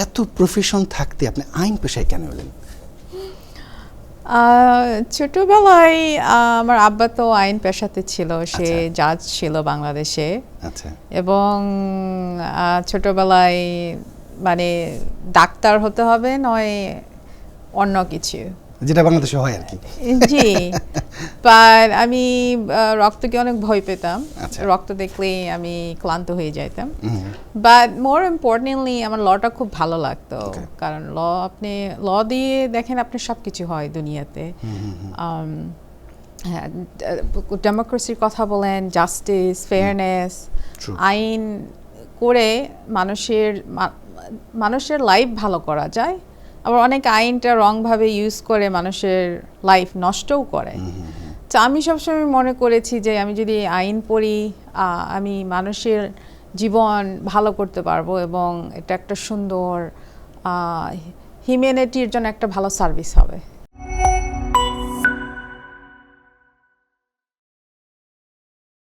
এত প্রফেশন থাকতে আপনি আইন পেশায় কেন এলেন? ছোটবেলায় আমার আব্বা তো আইন পেশাতে ছিল, সে আচ্ছা। জাজ ছিল বাংলাদেশে। আচ্ছা। এবং ছোটবেলায় মানে ডাক্তার হতে হবে নয় অন্য কিছু, যেটা বাংলাদেশে হয় আর কি। জি। বাট আমি রক্তকে অনেক ভয় পেতাম, আচ্ছা। রক্ত দেখলেই আমি ক্লান্ত হয়ে যাইতাম। বাট মোর ইম্পর্টেন্টলি আমার লটা খুব ভালো লাগতো, কারণ আপনি ল দিয়ে দেখেন আপনি সব কিছু হয় দুনিয়াতে। হ্যাঁ, ডেমোক্রেসির কথা বলেন, জাস্টিস, ফেয়ারনেস, আইন করে মানুষের লাইফ ভালো করা যায়। আবার অনেক আইনটা রংভাবে ইউজ করে মানুষের লাইফ নষ্টও করে। তো আমি সবসময় মনে করেছি যে আমি যদি আইন পড়ি, আমি মানুষের জীবন ভালো করতে পারবো এবং এটা একটা সুন্দর হিউম্যানিটির জন্য একটা ভালো সার্ভিস হবে।